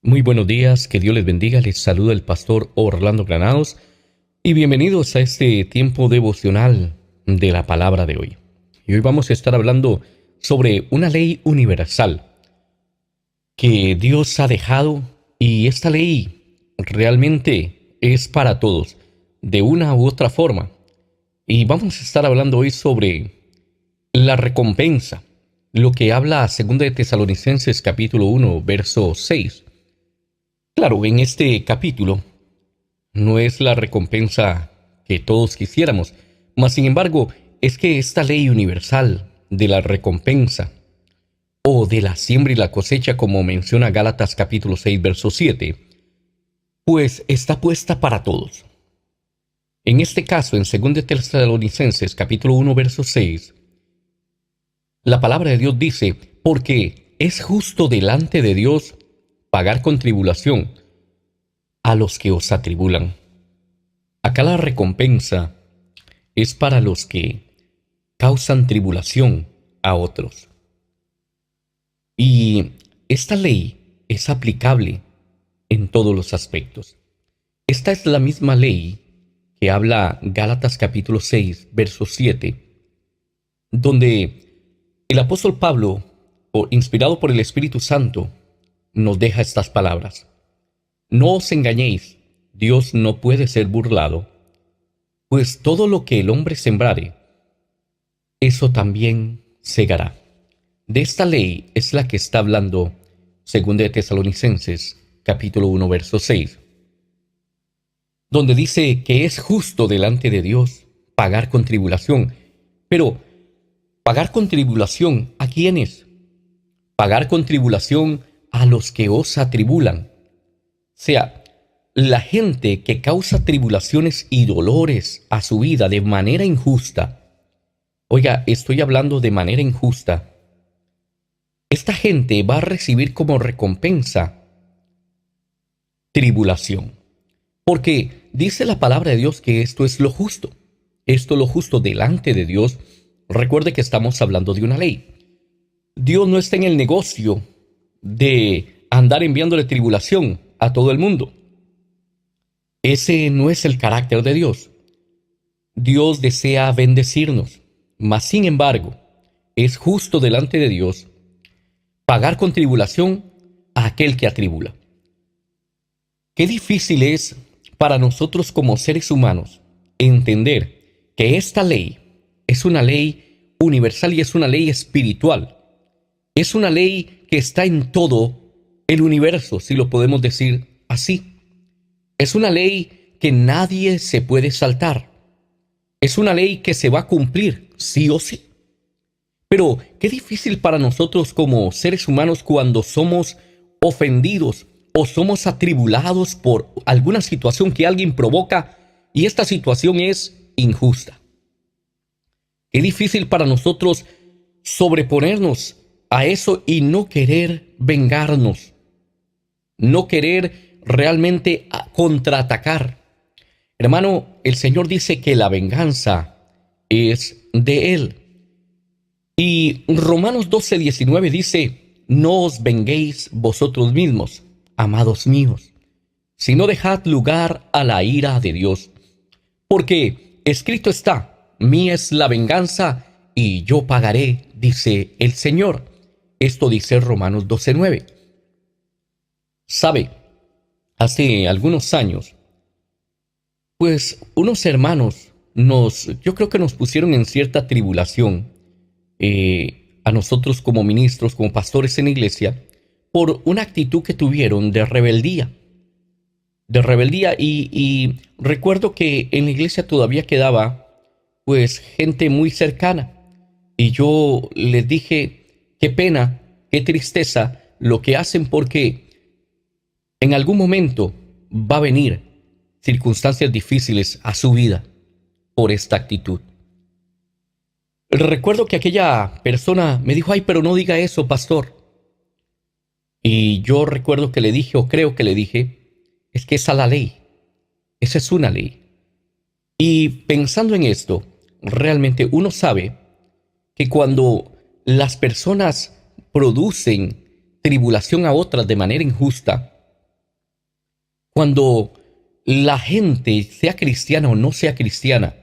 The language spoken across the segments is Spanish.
Muy buenos días, que Dios les bendiga. Les saluda el pastor Orlando Granados y bienvenidos a este tiempo devocional de la palabra de hoy. Y hoy vamos a estar hablando sobre una ley universal que Dios ha dejado, y esta ley realmente es para todos, de una u otra forma. Y vamos a estar hablando hoy sobre la recompensa, lo que habla 2 de Tesalonicenses capítulo 1, verso 6. Claro, en este capítulo no es la recompensa que todos quisiéramos, mas sin embargo es que esta ley universal de la recompensa o de la siembra y la cosecha, como menciona Gálatas capítulo 6, verso 7, pues está puesta para todos. En este caso, en 2 de Tesalonicenses capítulo 1, verso 6, la palabra de Dios dice: porque es justo delante de Dios pagar con tribulación a los que os atribulan. Acá la recompensa es para los que causan tribulación a otros. Y esta ley es aplicable en todos los aspectos. Esta es la misma ley que habla Gálatas capítulo 6, verso 7, donde el apóstol Pablo, inspirado por el Espíritu Santo, nos deja estas palabras: no os engañéis, Dios no puede ser burlado, pues todo lo que el hombre sembrare, eso también segará. De esta ley es la que está hablando 2 de Tesalonicenses capítulo 1, verso 6, donde dice que es justo delante de Dios pagar con tribulación. Pero, ¿pagar con tribulación a quiénes? Pagar con tribulación a los que os atribulan. O sea, la gente que causa tribulaciones y dolores a su vida de manera injusta. Oiga, estoy hablando de manera injusta. Esta gente va a recibir como recompensa tribulación. Porque dice la palabra de Dios que esto es lo justo. Esto es lo justo delante de Dios. Recuerde que estamos hablando de una ley. Dios no está en el negocio de andar enviándole tribulación a todo el mundo. Ese no es el carácter de Dios. Dios desea bendecirnos, mas sin embargo, es justo delante de Dios pagar con tribulación a aquel que atribula. Qué difícil es para nosotros como seres humanos entender que esta ley es una ley universal y es una ley espiritual. Es una ley que está en todo el universo, si lo podemos decir así. Es una ley que nadie se puede saltar. Es una ley que se va a cumplir, sí o sí. Pero qué difícil para nosotros como seres humanos cuando somos ofendidos o somos atribulados por alguna situación que alguien provoca y esta situación es injusta. Qué difícil para nosotros sobreponernos a eso y no querer vengarnos, no querer realmente contraatacar. Hermano, el Señor dice que la venganza es de Él. Y Romanos 12:19 dice: no os venguéis vosotros mismos, amados míos, sino dejad lugar a la ira de Dios. Porque escrito está: mía es la venganza y yo pagaré, dice el Señor. Esto dice Romanos 12:9. ¿Sabe? Hace algunos años, pues unos hermanos yo creo que nos pusieron en cierta tribulación, a nosotros como ministros, como pastores en la iglesia, por una actitud que tuvieron de rebeldía. Y recuerdo que en la iglesia todavía quedaba, pues, gente muy cercana. Y yo les dije: qué pena, qué tristeza lo que hacen, porque en algún momento va a venir circunstancias difíciles a su vida por esta actitud. Recuerdo que aquella persona me dijo: ay, pero no diga eso, pastor. Y yo recuerdo que le dije, o creo que le dije: es que esa es la ley. Esa es una ley. Y pensando en esto, realmente uno sabe que cuando las personas producen tribulación a otras de manera injusta, Cuando la gente, sea cristiana o no sea cristiana,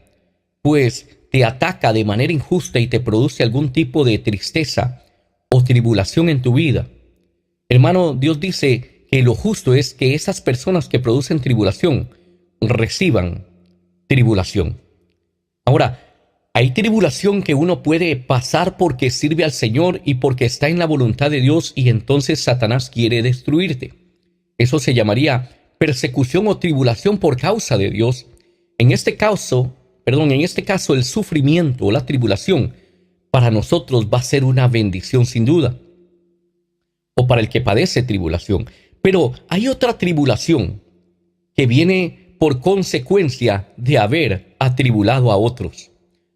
pues te ataca de manera injusta y te produce algún tipo de tristeza o tribulación en tu vida, hermano, Dios dice que lo justo es que esas personas que producen tribulación reciban tribulación. Ahora, hay tribulación que uno puede pasar porque sirve al Señor y porque está en la voluntad de Dios, y entonces Satanás quiere destruirte. Eso se llamaría persecución o tribulación por causa de Dios. En este caso, el sufrimiento o la tribulación para nosotros va a ser una bendición sin duda, o para el que padece tribulación. Pero hay otra tribulación que viene por consecuencia de haber atribulado a otros,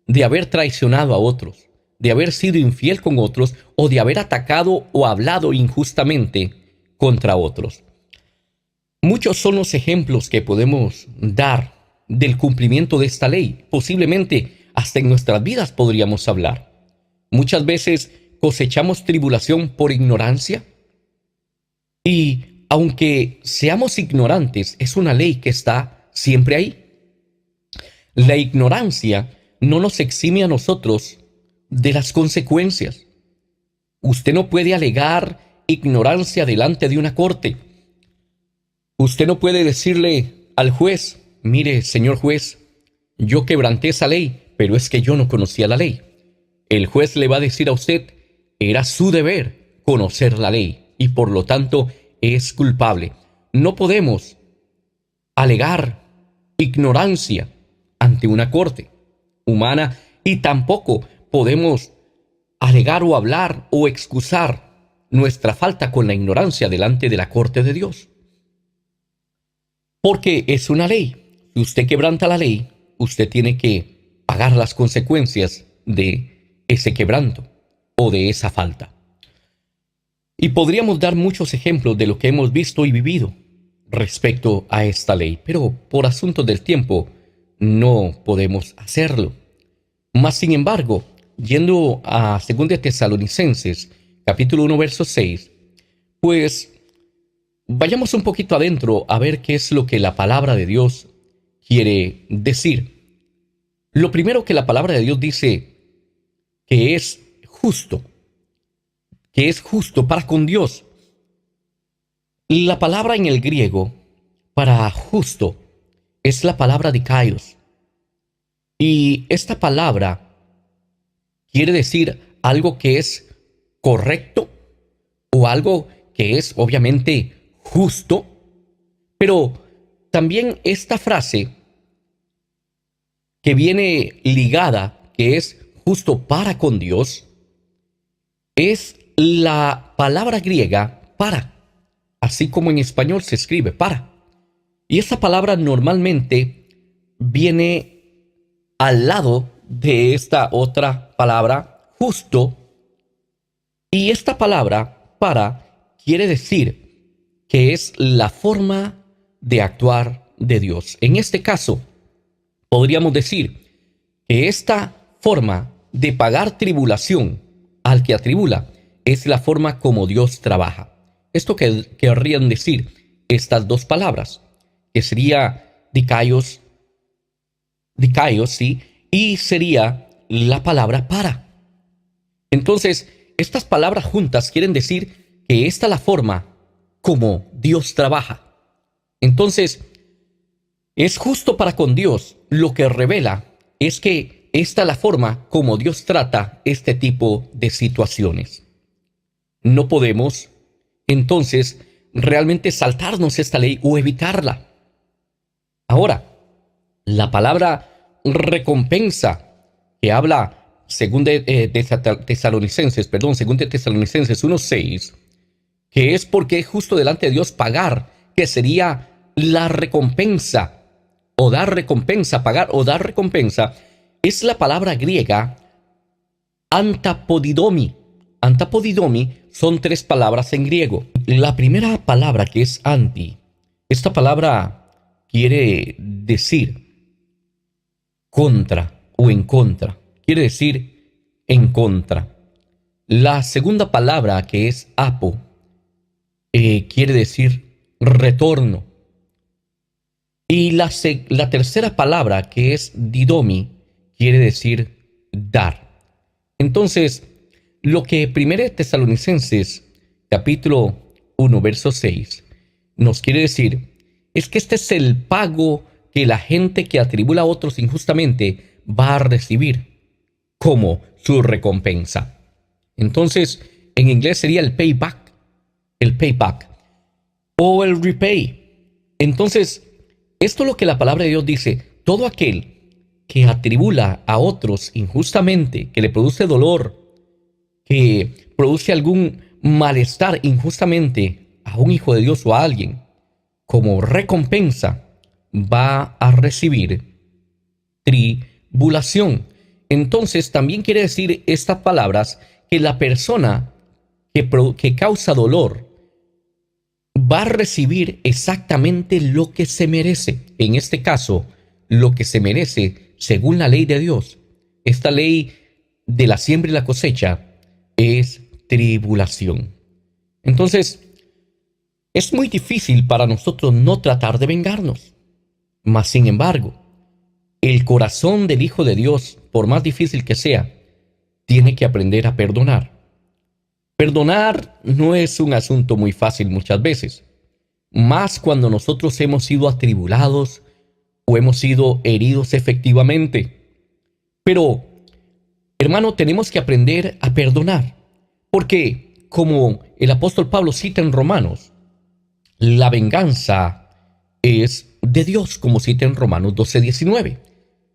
de haber traicionado a otros, de haber sido infiel con otros, o de haber atacado o hablado injustamente contra otros. Muchos son los ejemplos que podemos dar del cumplimiento de esta ley. Posiblemente hasta en nuestras vidas podríamos hablar. Muchas veces cosechamos tribulación por ignorancia, y aunque seamos ignorantes, es una ley que está siempre ahí. La ignorancia no nos exime a nosotros de las consecuencias. Usted no puede alegar ignorancia delante de una corte. Usted no puede decirle al juez: mire, señor juez, yo quebranté esa ley, pero es que yo no conocía la ley. El juez le va a decir a usted: era su deber conocer la ley y por lo tanto es culpable. No podemos alegar ignorancia ante una corte humana, y tampoco podemos alegar o hablar o excusar nuestra falta con la ignorancia delante de la corte de Dios. Porque es una ley. Si usted quebranta la ley, usted tiene que pagar las consecuencias de ese quebranto o de esa falta. Y podríamos dar muchos ejemplos de lo que hemos visto y vivido respecto a esta ley, pero por asuntos del tiempo no podemos hacerlo. Mas, sin embargo, yendo a 2 Tesalonicenses, capítulo 1, verso 6, pues vayamos un poquito adentro a ver qué es lo que la palabra de Dios quiere decir. Lo primero que la palabra de Dios dice que es justo para con Dios. La palabra en el griego para justo es la palabra dikaios. Y esta palabra quiere decir algo que es correcto o algo que es obviamente justo, pero también esta frase que viene ligada, que es justo para con Dios, es la palabra griega para, así como en español se escribe para. Y esa palabra normalmente viene al lado de esta otra palabra, justo, y esta palabra para quiere decir que es la forma de actuar de Dios. En este caso, podríamos decir que esta forma de pagar tribulación al que atribula es la forma como Dios trabaja. Esto que querrían decir estas dos palabras, que sería dikaios, sí, y sería la palabra para. Entonces, estas palabras juntas quieren decir que esta es la forma como Dios trabaja. Entonces, es justo para con Dios. Lo que revela es que esta es la forma como Dios trata este tipo de situaciones. No podemos, entonces, realmente saltarnos esta ley o evitarla. Ahora, la palabra recompensa que habla según Tesalonicenses 1:6, que es porque es justo delante de Dios pagar, que sería la recompensa, o dar recompensa, pagar o dar recompensa, es la palabra griega antapodidomi. Antapodidomi son tres palabras en griego. La primera palabra, que es anti, esta palabra quiere decir contra o en contra. Quiere decir en contra. La segunda palabra, que es apo, quiere decir retorno. Y la tercera palabra, que es didomi, quiere decir dar. Entonces, lo que 1 Tesalonicenses, capítulo 1, verso 6, nos quiere decir es que este es el pago que la gente que atribula a otros injustamente va a recibir como su recompensa. Entonces, en inglés sería el payback o el repay. Entonces, esto es lo que la palabra de Dios dice: todo aquel que atribula a otros injustamente, que le produce dolor, que produce algún malestar injustamente a un hijo de Dios o a alguien, como recompensa va a recibir tribulación. Entonces también quiere decir estas palabras que la persona que causa dolor va a recibir exactamente lo que se merece. En este caso, lo que se merece según la ley de Dios. Esta ley de la siembra y la cosecha es tribulación. Entonces, es muy difícil para nosotros no tratar de vengarnos. Mas, sin embargo, el corazón del Hijo de Dios, por más difícil que sea, tiene que aprender a perdonar. Perdonar no es un asunto muy fácil muchas veces, más cuando nosotros hemos sido atribulados o hemos sido heridos efectivamente. Pero, hermano, tenemos que aprender a perdonar, porque, como el apóstol Pablo cita en Romanos, la venganza es de Dios, como cita en Romanos 12:19.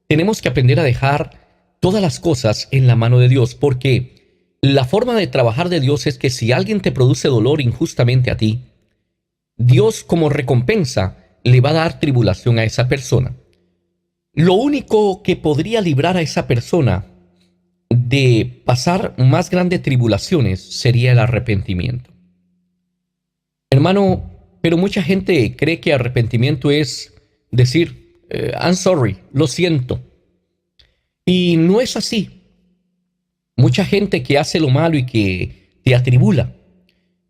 Tenemos que aprender a dejar todas las cosas en la mano de Dios, porque la forma de trabajar de Dios es que si alguien te produce dolor injustamente a ti, Dios como recompensa le va a dar tribulación a esa persona. Lo único que podría librar a esa persona de pasar más grandes tribulaciones sería el arrepentimiento. Hermano, pero mucha gente cree que arrepentimiento es decir, I'm sorry, lo siento. Y no es así. Mucha gente que hace lo malo y que te atribula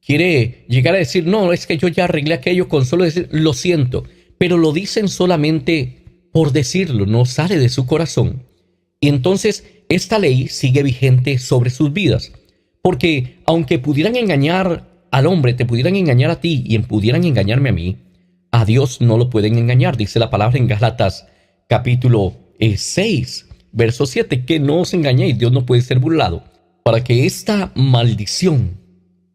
quiere llegar a decir, no, es que yo ya arreglé aquello con solo decir, lo siento. Pero lo dicen solamente por decirlo, no sale de su corazón. Y entonces esta ley sigue vigente sobre sus vidas. Porque aunque pudieran engañar al hombre, te pudieran engañar a ti y pudieran engañarme a mí, a Dios no lo pueden engañar. Dice la palabra en Gálatas capítulo 6, verso 7, que no os engañéis, Dios no puede ser burlado. Para que esta maldición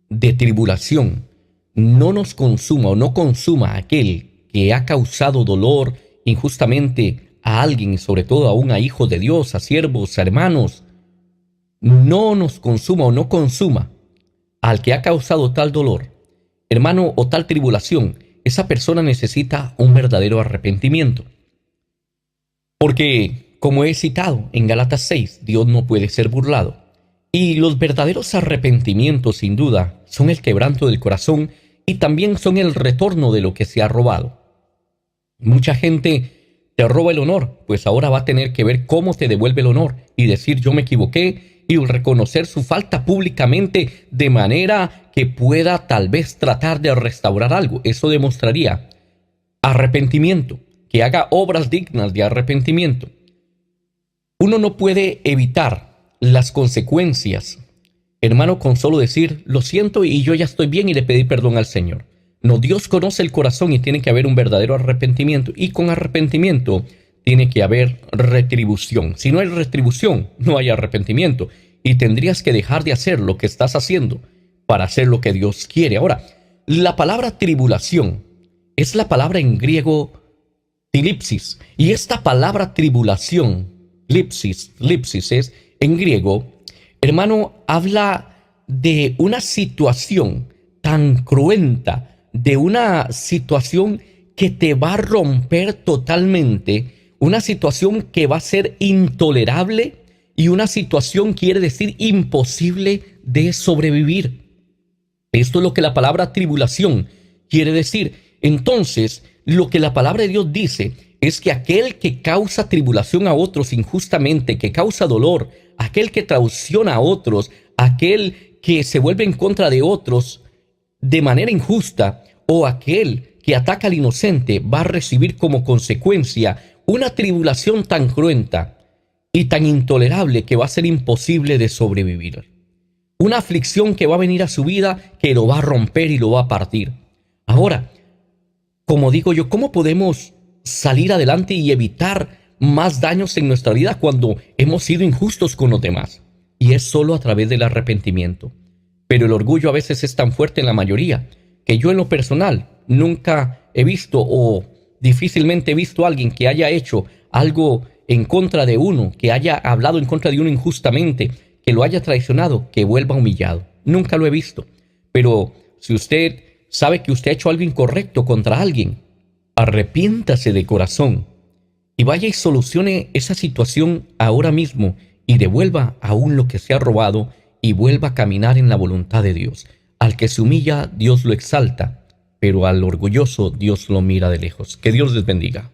de tribulación no nos consuma o no consuma a aquel que ha causado dolor injustamente a alguien, y sobre todo aún a hijos de Dios, a siervos, a hermanos, no nos consuma o no consuma al que ha causado tal dolor, hermano, o tal tribulación. Esa persona necesita un verdadero arrepentimiento. Porque, como he citado en Gálatas 6, Dios no puede ser burlado. Y los verdaderos arrepentimientos, sin duda, son el quebranto del corazón y también son el retorno de lo que se ha robado. Mucha gente te roba el honor, pues ahora va a tener que ver cómo te devuelve el honor y decir yo me equivoqué y reconocer su falta públicamente de manera que pueda tal vez tratar de restaurar algo. Eso demostraría arrepentimiento, que haga obras dignas de arrepentimiento. Uno no puede evitar las consecuencias, hermano, con solo decir lo siento y yo ya estoy bien y le pedí perdón al Señor. No, Dios conoce el corazón y tiene que haber un verdadero arrepentimiento, y con arrepentimiento tiene que haber retribución. Si no hay retribución, no hay arrepentimiento, y tendrías que dejar de hacer lo que estás haciendo para hacer lo que Dios quiere. Ahora, la palabra tribulación es la palabra en griego tilipsis, y esta palabra tribulación, lipsis es en griego, hermano, habla de una situación tan cruenta, de una situación que te va a romper totalmente, una situación que va a ser intolerable, y una situación quiere decir imposible de sobrevivir. Esto es lo que la palabra tribulación quiere decir. Entonces, lo que la palabra de Dios dice es que aquel que causa tribulación a otros injustamente, que causa dolor, aquel que traiciona a otros, aquel que se vuelve en contra de otros de manera injusta, o aquel que ataca al inocente va a recibir como consecuencia una tribulación tan cruenta y tan intolerable que va a ser imposible de sobrevivir. Una aflicción que va a venir a su vida que lo va a romper y lo va a partir. Ahora, como digo yo, ¿cómo podemos salir adelante y evitar más daños en nuestra vida cuando hemos sido injustos con los demás? Y es solo a través del arrepentimiento. Pero el orgullo a veces es tan fuerte en la mayoría que yo en lo personal nunca he visto o difícilmente he visto a alguien que haya hecho algo en contra de uno, que haya hablado en contra de uno injustamente, que lo haya traicionado, que vuelva humillado. Nunca lo he visto. Pero si usted sabe que usted ha hecho algo incorrecto contra alguien, arrepiéntase de corazón y vaya y solucione esa situación ahora mismo y devuelva aún lo que se ha robado y vuelva a caminar en la voluntad de Dios. Al que se humilla, Dios lo exalta, pero al orgulloso Dios lo mira de lejos. Que Dios les bendiga.